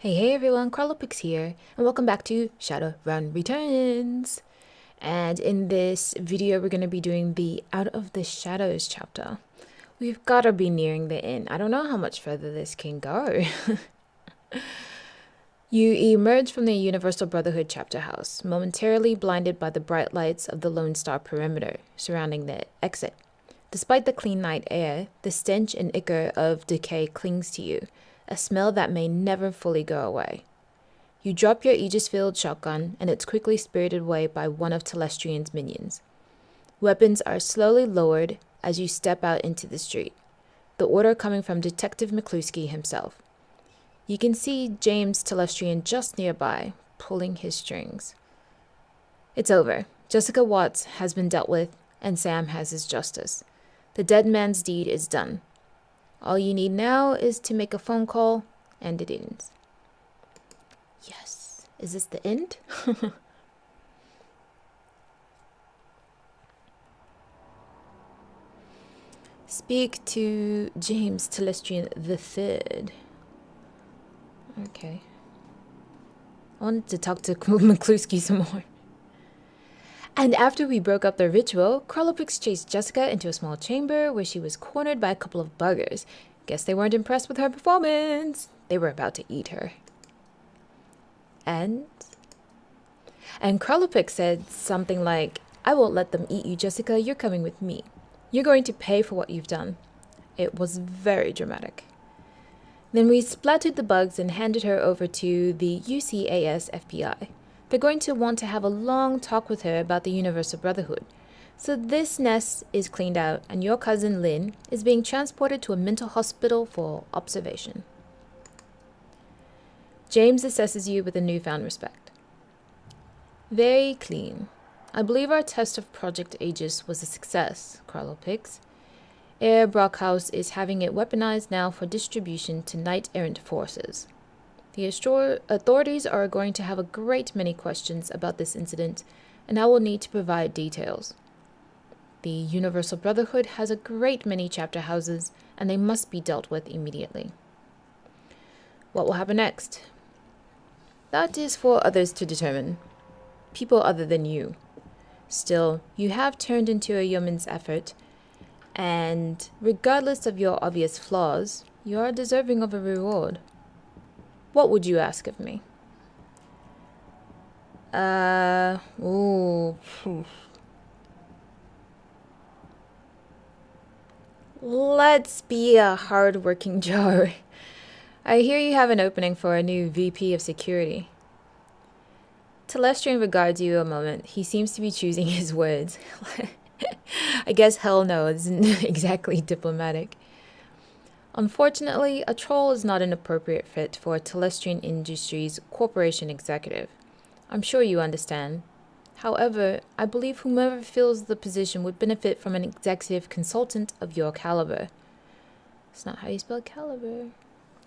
Hey everyone, Cralopix here, and welcome back to Shadowrun Returns. And in this video, we're going to be doing the Out of the Shadows chapter. We've got to be nearing the end. I don't know how much further this can go. You emerge from the Universal Brotherhood chapter house, momentarily blinded by the bright lights of the Lone Star perimeter surrounding the exit. Despite the clean night air, the stench and ichor of decay clings to you, a smell that may never fully go away. You drop your Aegis-filled shotgun, and it's quickly spirited away by one of Telestrian's minions. Weapons are slowly lowered as you step out into the street, the order coming from Detective McCluskey himself. You can see James Telestrian just nearby, pulling his strings. It's over. Jessica Watts has been dealt with, and Sam has his justice. The dead man's deed is done. All you need now is to make a phone call, and it ends. Yes. Is this the end? Speak to James Telestrian III. Okay. I wanted to talk to McCluskey some more. And after we broke up the ritual, Cralopix chased Jessica into a small chamber where she was cornered by a couple of buggers. Guess they weren't impressed with her performance. They were about to eat her. And Cralopix said something like, "I won't let them eat you, Jessica. You're coming with me. You're going to pay for what you've done." It was very dramatic. Then we splattered the bugs and handed her over to the UCAS FBI. They're going to want to have a long talk with her about the Universal Brotherhood. So this nest is cleaned out, and your cousin Lynn is being transported to a mental hospital for observation. James assesses you with a newfound respect. Very clean. I believe our test of Project Aegis was a success, Cralopix. Air Brockhouse is having it weaponized now for distribution to knight-errant forces. The authorities are going to have a great many questions about this incident, and I will need to provide details. The Universal Brotherhood has a great many chapter houses, and they must be dealt with immediately. What will happen next? That is for others to determine. People other than you. Still, you have turned into a yeoman's effort, and regardless of your obvious flaws, you are deserving of a reward. What would you ask of me? Let's be a hard-working Joe. I hear you have an opening for a new VP of security. Telestrian regards you a moment. He seems to be choosing his words. I guess hell no isn't exactly diplomatic. Unfortunately, a troll is not an appropriate fit for a Telestrian Industries corporation executive. I'm sure you understand. However, I believe whomever fills the position would benefit from an executive consultant of your caliber. It's not how you spell caliber.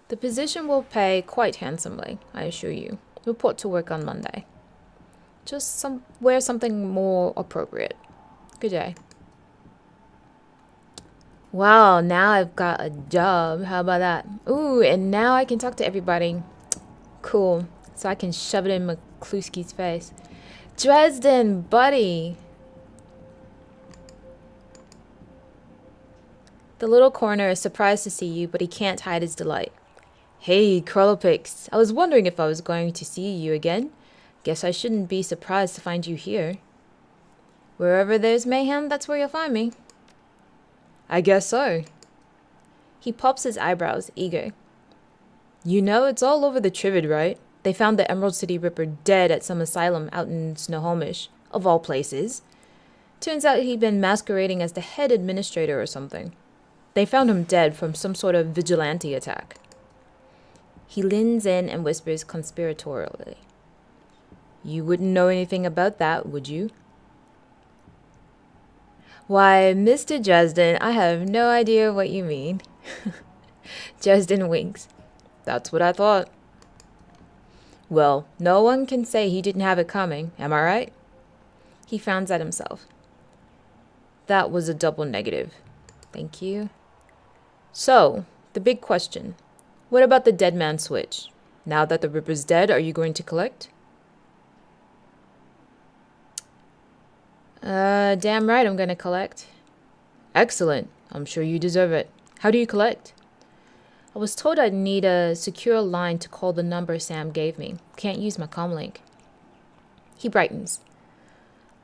The position will pay quite handsomely, I assure you. Report to work on Monday. Just wear something more appropriate. Good day. Wow, now I've got a job. How about that? Ooh, and now I can talk to everybody. Cool. So I can shove it in McCluskey's face. Dresden, buddy! The little coroner is surprised to see you, but he can't hide his delight. Hey, Cralopix. I was wondering if I was going to see you again. Guess I shouldn't be surprised to find you here. Wherever there's mayhem, that's where you'll find me. I guess so. He pops his eyebrows, eager. You know, it's all over the Trivid, right? They found the Emerald City Ripper dead at some asylum out in Snohomish, of all places. Turns out he'd been masquerading as the head administrator or something. They found him dead from some sort of vigilante attack. He leans in and whispers conspiratorially. You wouldn't know anything about that, would you? Why, Mr. Dresden, I have no idea what you mean. Dresden winks. That's what I thought. Well, no one can say he didn't have it coming, am I right? He frowns at himself. That was a double negative. Thank you. So, the big question. What about the dead man switch? Now that the Ripper's dead, are you going to collect? Damn right I'm gonna collect. Excellent. I'm sure you deserve it. How do you collect? I was told I'd need a secure line to call the number Sam gave me. Can't use my comlink. He brightens.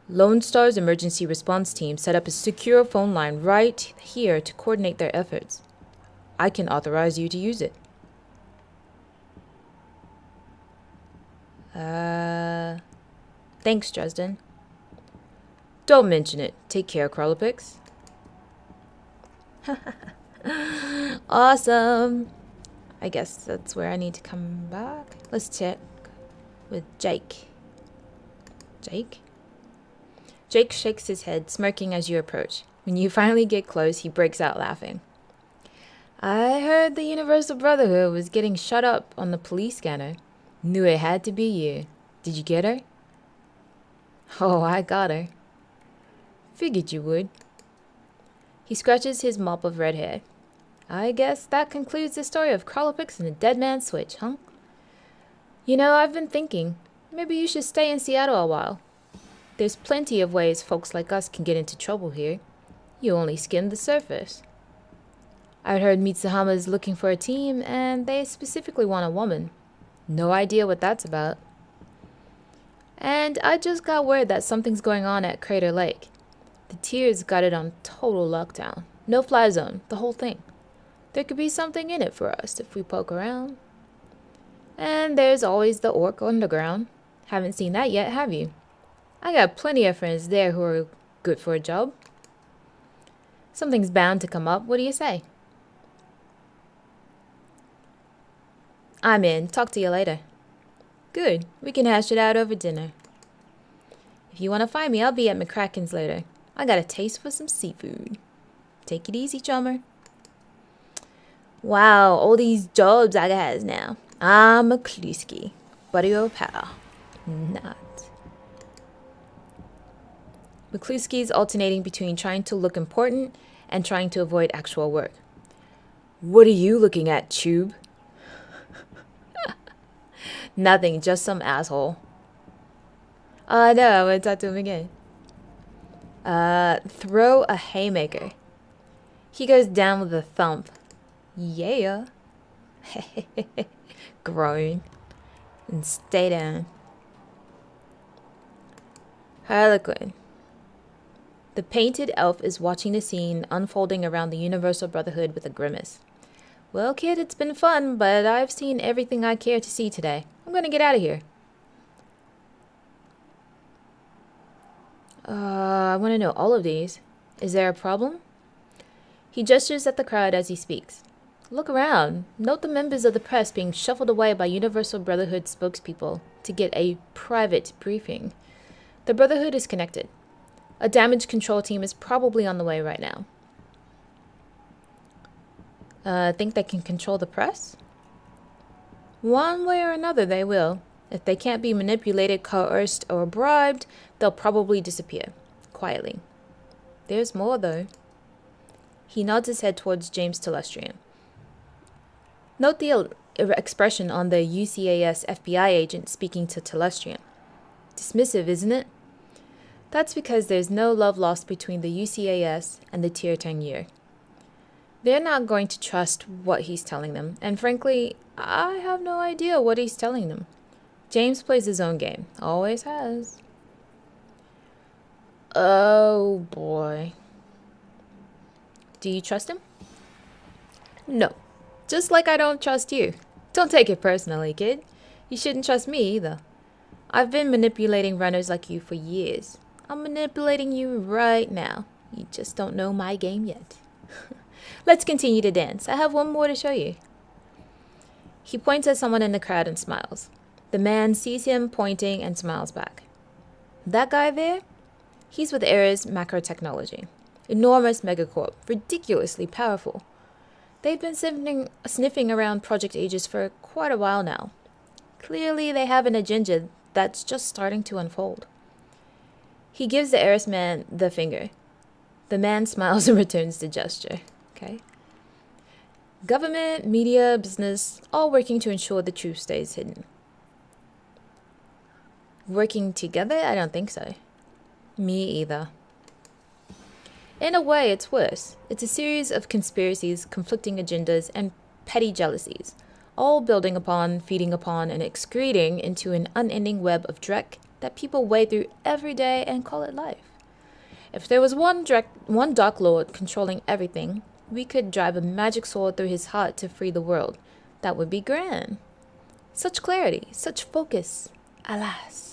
Lone Star's emergency response team set up a secure phone line right here to coordinate their efforts. I can authorize you to use it. Thanks, Dresden. Don't mention it. Take care, Cralopix. Awesome. I guess that's where I need to come back. Let's check with Jake. Jake? Jake shakes his head, smirking as you approach. When you finally get close, he breaks out laughing. I heard the Universal Brotherhood was getting shut up on the police scanner. Knew it had to be you. Did you get her? Oh, I got her. Figured you would. He scratches his mop of red hair. I guess that concludes the story of Cralopix and the Dead Man's Switch, huh? You know, I've been thinking, maybe you should stay in Seattle a while. There's plenty of ways folks like us can get into trouble here. You only skimmed the surface. I'd heard Mitsuhama's looking for a team, and they specifically want a woman. No idea what that's about. And I just got word that something's going on at Crater Lake. The Tiers got it on total lockdown. No-fly zone, the whole thing. There could be something in it for us if we poke around. And there's always the Orc Underground. Haven't seen that yet, have you? I got plenty of friends there who are good for a job. Something's bound to come up. What do you say? I'm in. Talk to you later. Good. We can hash it out over dinner. If you want to find me, I'll be at McCracken's later. I got a taste for some seafood. Take it easy, chummer. Wow, all these jobs I has now. I'm a Kluski. Buddy or pal. Not. McCluskey's alternating between trying to look important and trying to avoid actual work. What are you looking at, Tube? Nothing, just some asshole. No, I want to talk to him again. Throw a haymaker. He goes down with a thump. Yeah. Groan. And stay down. Harlequin. The painted elf is watching the scene unfolding around the Universal Brotherhood with a grimace. Well, kid, it's been fun, but I've seen everything I care to see today. I'm gonna get out of here. I want to know all of these. Is there a problem? He gestures at the crowd as he speaks. Look around. Note the members of the press being shuffled away by Universal Brotherhood spokespeople to get a private briefing. The Brotherhood is connected. A damage control team is probably on the way right now. Think they can control the press? One way or another they will. If they can't be manipulated, coerced, or bribed, they'll probably disappear. Quietly. There's more, though. He nods his head towards James Telestrian. Note the expression on the UCAS FBI agent speaking to Telestrian. Dismissive, isn't it? That's because there's no love lost between the UCAS and the Tier 10 year. They're not going to trust what he's telling them, and frankly, I have no idea what he's telling them. James plays his own game. Always has. Oh, boy. Do you trust him? No. Just like I don't trust you. Don't take it personally, kid. You shouldn't trust me either. I've been manipulating runners like you for years. I'm manipulating you right now. You just don't know my game yet. Let's continue to dance. I have one more to show you. He points at someone in the crowd and smiles. The man sees him pointing and smiles back. That guy there? He's with Ares Macrotechnology. Enormous megacorp, ridiculously powerful. They've been sniffing around Project Aegis for quite a while now. Clearly they have an agenda that's just starting to unfold. He gives the Ares man the finger. The man smiles and returns the gesture. Okay. Government, media, business, all working to ensure the truth stays hidden. Working together? I don't think so. Me either. In a way, it's worse. It's a series of conspiracies, conflicting agendas, and petty jealousies, all building upon, feeding upon, and excreting into an unending web of dreck that people wade through every day and call it life. If there was one Dark Lord controlling everything, we could drive a magic sword through his heart to free the world. That would be grand. Such clarity, such focus. Alas.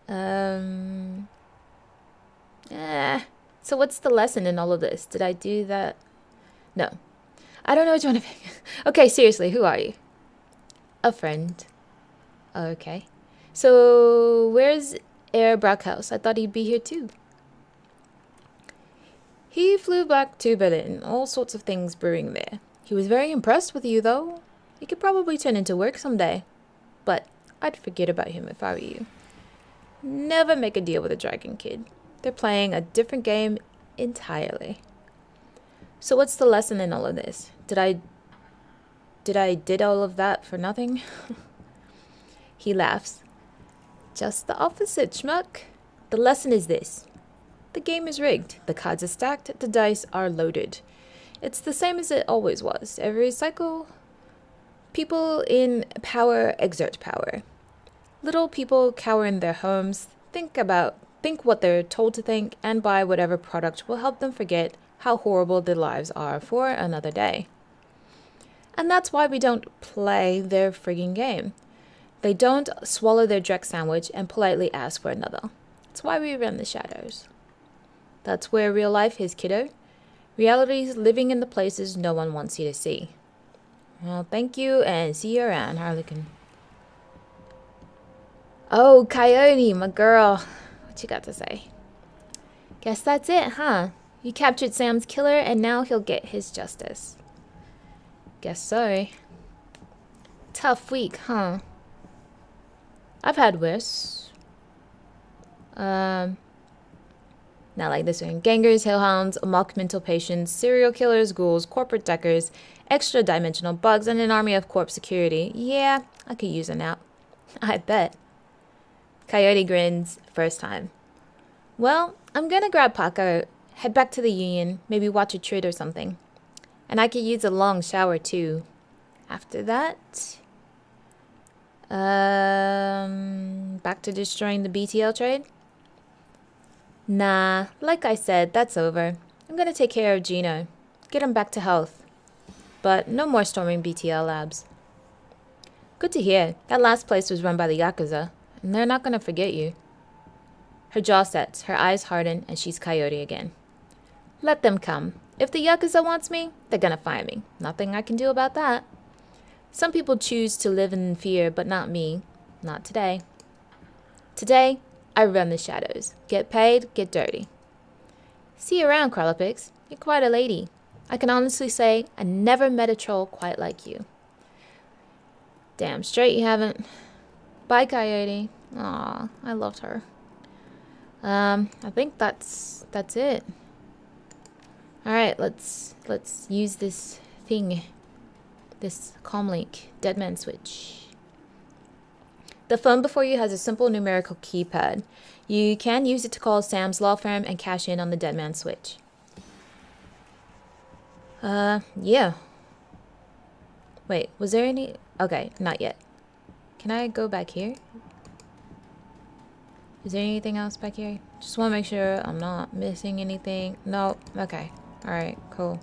So what's the lesson in all of this? Did I do that? No. I don't know which one to pick. Okay, seriously, who are you? A friend. Okay. So, where's Herr Brockhaus? I thought he'd be here too. He flew back to Berlin, all sorts of things brewing there. He was very impressed with you, though. He could probably turn into work someday. But I'd forget about him if I were you. Never make a deal with a dragon kid. They're playing a different game entirely. So what's the lesson in all of this? Did I did all of that for nothing? He laughs. Just the opposite, schmuck. The lesson is this. The game is rigged. The cards are stacked. The dice are loaded. It's the same as it always was. Every cycle, people in power exert power. Little people cower in their homes, think what they're told to think, and buy whatever product will help them forget how horrible their lives are for another day. And that's why we don't play their frigging game. They don't swallow their dreck sandwich and politely ask for another. That's why we run the shadows. That's where real life is, kiddo. Reality's living in the places no one wants you to see. Well, thank you, and see you around, Harlequin. Oh, Coyote, my girl. What you got to say? Guess that's it, huh? You captured Sam's killer, and now he'll get his justice. Guess so. Tough week, huh? I've had worse. Not like this one. Gangers, hellhounds, mock mental patients, serial killers, ghouls, corporate deckers, extra-dimensional bugs, and an army of corp security. Yeah, I could use a nap. I bet. Coyote grins, first time. Well, I'm gonna grab Paco, head back to the Union, maybe watch a trid or something. And I could use a long shower too. After that... back to destroying the BTL trade? Nah, like I said, that's over. I'm gonna take care of Gino. Get him back to health. But no more storming BTL labs. Good to hear. That last place was run by the Yakuza, and they're not gonna forget you. Her jaw sets, her eyes harden, and she's Coyote again. Let them come. If the Yakuza wants me, they're gonna fire me. Nothing I can do about that. Some people choose to live in fear, but not me. Not today. Today, I run the shadows. Get paid, get dirty. See you around, Cralopix. You're quite a lady. I can honestly say I never met a troll quite like you. Damn straight you haven't. Bye, Coyote. Aw, I loved her. I think that's it. Alright, let's use this thing. This comlink, Deadman switch. The phone before you has a simple numerical keypad. You can use it to call Sam's law firm and cash in on the Deadman switch. Yeah. Wait, was there any... Okay, not yet. Can I go back here? Is there anything else back here? Just want to make sure I'm not missing anything. No, okay. Alright, cool.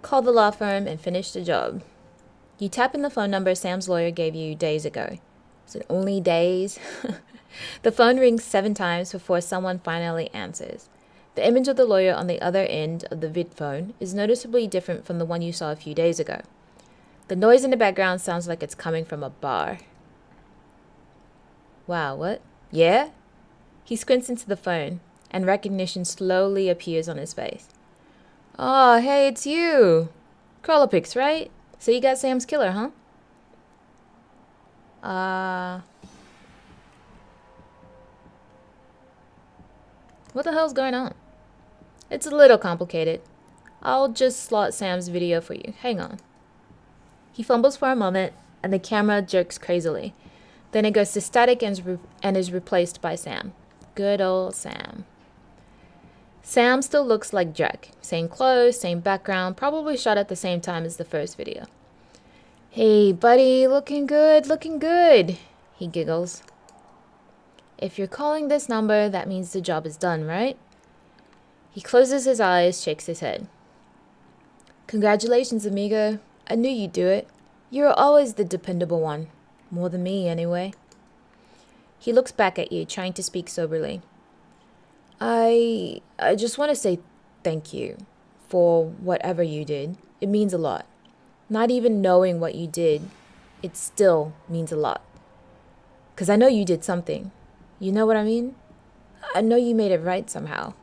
Call the law firm and finish the job. You tap in the phone number Sam's lawyer gave you days ago. Is it only days? The phone rings 7 times before someone finally answers. The image of the lawyer on the other end of the vid phone is noticeably different from the one you saw a few days ago. The noise in the background sounds like it's coming from a bar. Wow, what? Yeah? He squints into the phone, and recognition slowly appears on his face. Oh, hey, it's you! Cralopix, right? So you got Sam's killer, huh? What the hell's going on? It's a little complicated. I'll just slot Sam's video for you. Hang on. He fumbles for a moment, and the camera jerks crazily. Then it goes to static and is replaced by Sam. Good old Sam. Sam still looks like Jack. Same clothes, same background, probably shot at the same time as the first video. Hey, buddy, looking good, he giggles. If you're calling this number, that means the job is done, right? He closes his eyes, shakes his head. Congratulations, amigo. I knew you'd do it. You're always the dependable one. More than me, anyway. He looks back at you, trying to speak soberly. I just want to say thank you for whatever you did. It means a lot. Not even knowing what you did, it still means a lot. 'Cause I know you did something. You know what I mean? I know you made it right somehow.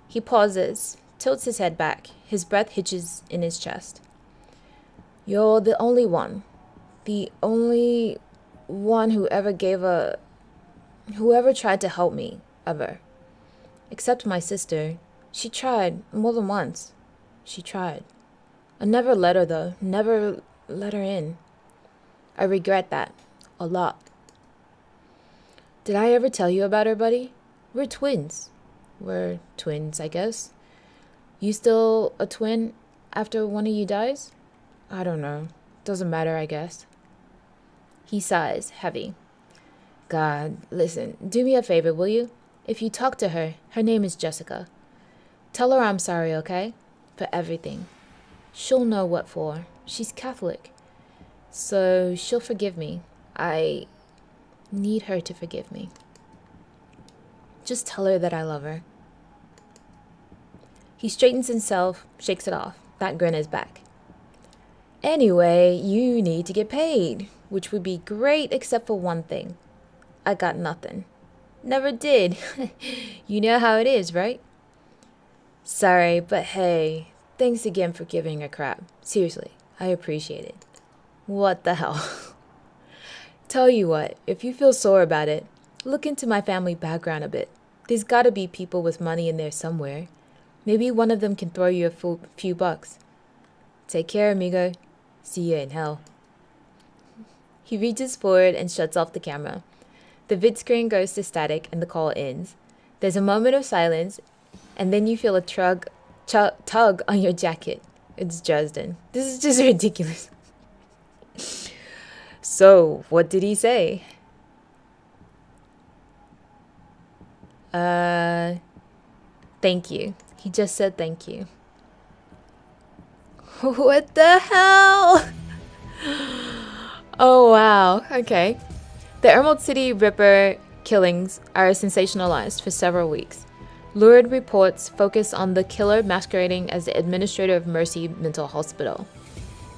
He pauses, tilts his head back. His breath hitches in his chest. You're the only one. The only one who ever tried to help me, ever. Except my sister. She tried more than once. She tried. I never let her though. Never let her in. I regret that. A lot. Did I ever tell you about her, buddy? We're twins. We're twins, I guess. You still a twin after one of you dies? I don't know. Doesn't matter, I guess. He sighs, heavy. God, listen, do me a favor, will you? If you talk to her, her name is Jessica. Tell her I'm sorry, okay? For everything. She'll know what for. She's Catholic. So she'll forgive me. I need her to forgive me. Just tell her that I love her. He straightens himself, shakes it off. That grin is back. Anyway, you need to get paid, which would be great except for one thing. I got nothing. Never did. You know how it is, right? Sorry, but hey, thanks again for giving a crap. Seriously, I appreciate it. What the hell? Tell you what, if you feel sore about it, look into my family background a bit. There's gotta be people with money in there somewhere. Maybe one of them can throw you a few bucks. Take care, amigo. See you in hell. He reaches forward and shuts off the camera. The vid screen goes to static and the call ends. There's a moment of silence, and then you feel a tug on your jacket. It's Dresden. This is just ridiculous. So, what did he say? Thank you. He just said thank you. What the hell? Oh, wow. Okay. The Emerald City Ripper killings are sensationalized for several weeks. Lurid reports focus on the killer masquerading as the administrator of Mercy Mental Hospital.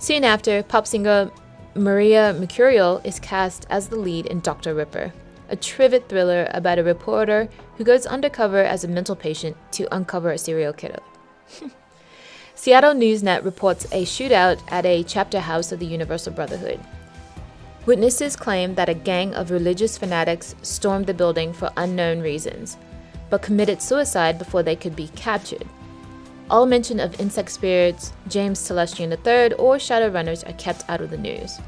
Soon after, pop singer Maria Mercurial is cast as the lead in Dr. Ripper, a trivet thriller about a reporter who goes undercover as a mental patient to uncover a serial killer. Seattle Newsnet reports a shootout at a chapter house of the Universal Brotherhood. Witnesses claim that a gang of religious fanatics stormed the building for unknown reasons, but committed suicide before they could be captured. All mention of insect spirits, James Celestian III, or Shadowrunners are kept out of the news.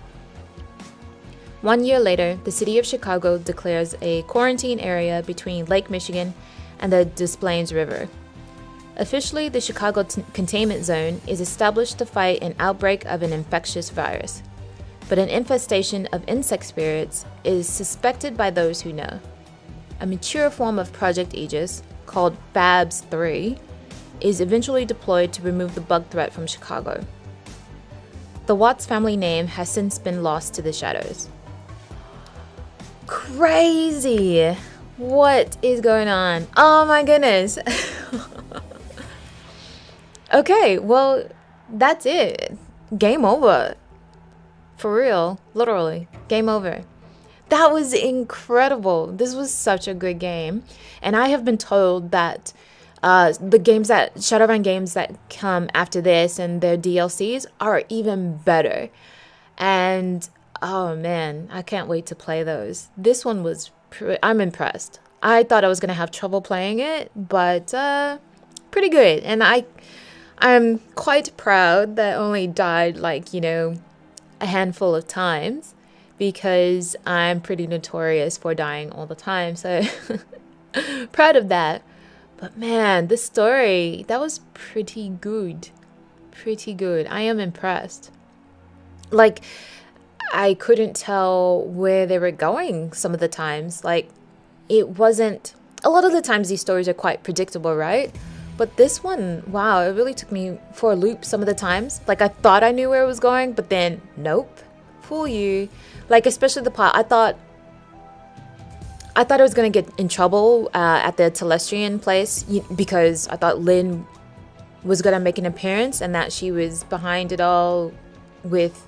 1 year later, the city of Chicago declares a quarantine area between Lake Michigan and the Des Plaines River. Officially, the Chicago Containment Zone is established to fight an outbreak of an infectious virus, but an infestation of insect spirits is suspected by those who know. A mature form of Project Aegis, called FABS-3, is eventually deployed to remove the bug threat from Chicago. The Watts family name has since been lost to the shadows. Crazy! What is going on? Oh my goodness! Okay, well, that's it. Game over. For real, literally, game over. That was incredible. This was such a good game. And I have been told that Shadowrun games that come after this and their DLCs are even better. And oh man, I can't wait to play those. This one was, I'm impressed. I thought I was gonna have trouble playing it, but pretty good. And I'm quite proud that I only died like, you know, a handful of times because I'm pretty notorious for dying all the time. So proud of that. But man, this story, that was pretty good. Pretty good. I am impressed. Like, I couldn't tell where they were going some of the times. Like, it wasn't, a lot of the times these stories are quite predictable, right? But this one, wow, it really took me for a loop some of the times. Like, I thought I knew where it was going, but then nope, fool you. Like, especially the part, I thought I was gonna get in trouble at the Telestrian place because I thought Lynn was gonna make an appearance and that she was behind it all with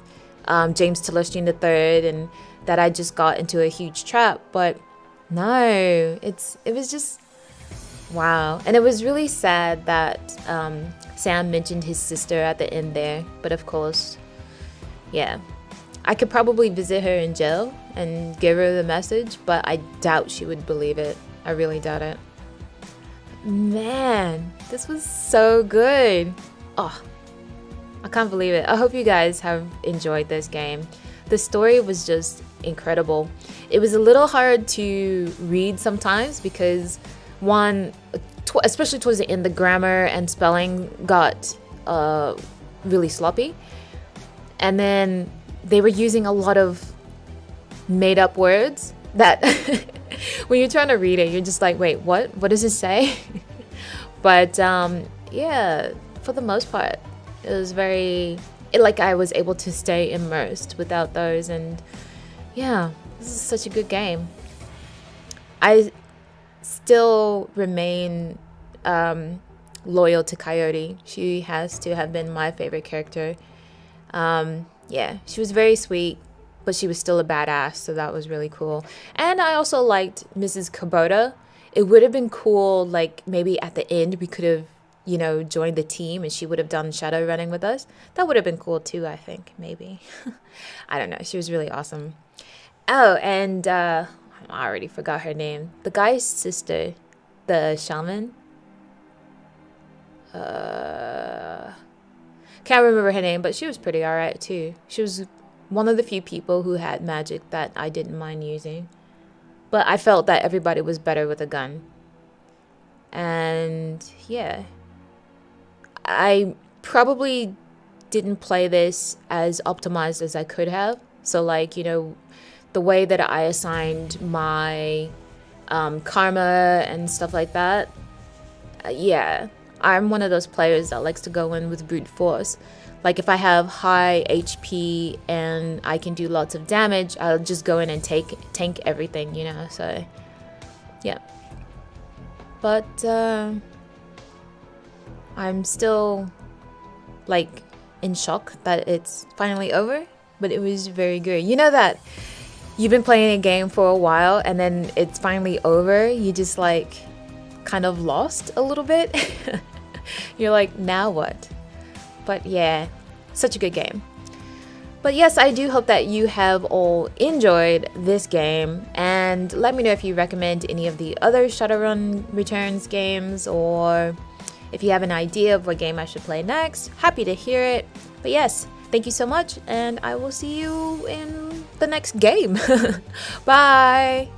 James Telestrian III, and that I just got into a huge trap. But no, it was just wow. And it was really sad that Sam mentioned his sister at the end there. But of course, yeah, I could probably visit her in jail and give her the message, but I doubt she would believe it. I really doubt it. Man, this was so good. Oh, I can't believe it. I hope you guys have enjoyed this game. The story was just incredible. It was a little hard to read sometimes because one, especially towards the end, the grammar and spelling got really sloppy. And then they were using a lot of made up words that when you're trying to read it, you're just like, wait, what does it say? But yeah, for the most part, it was like I was able to stay immersed without those. And yeah, this is such a good game. I still remain loyal to Coyote. She has to have been my favorite character. Yeah, she was very sweet, but she was still a badass, so that was really cool. And I also liked Mrs. Kubota. It would have been cool, like, maybe at the end we could have, you know, joined the team and she would have done shadow running with us. That would have been cool too, I think, maybe. I don't know, she was really awesome. Oh, and I already forgot her name. The guy's sister, the shaman. Can't remember her name, but she was pretty alright too. She was one of the few people who had magic that I didn't mind using. But I felt that everybody was better with a gun. And yeah. I probably didn't play this as optimized as I could have. So like, you know, the way that I assigned my karma and stuff like that. Yeah. I'm one of those players that likes to go in with brute force. Like if I have high HP and I can do lots of damage, I'll just go in and tank everything, you know, so yeah. But I'm still like in shock that it's finally over, but it was very good. You know that you've been playing a game for a while and then it's finally over, you just like kind of lost a little bit. You're like, now what? But yeah, such a good game. But yes, I do hope that you have all enjoyed this game, and let me know if you recommend any of the other Shadowrun Returns games, or if you have an idea of what game I should play next. Happy to hear it. But yes, thank you so much, and I will see you in the next game. Bye!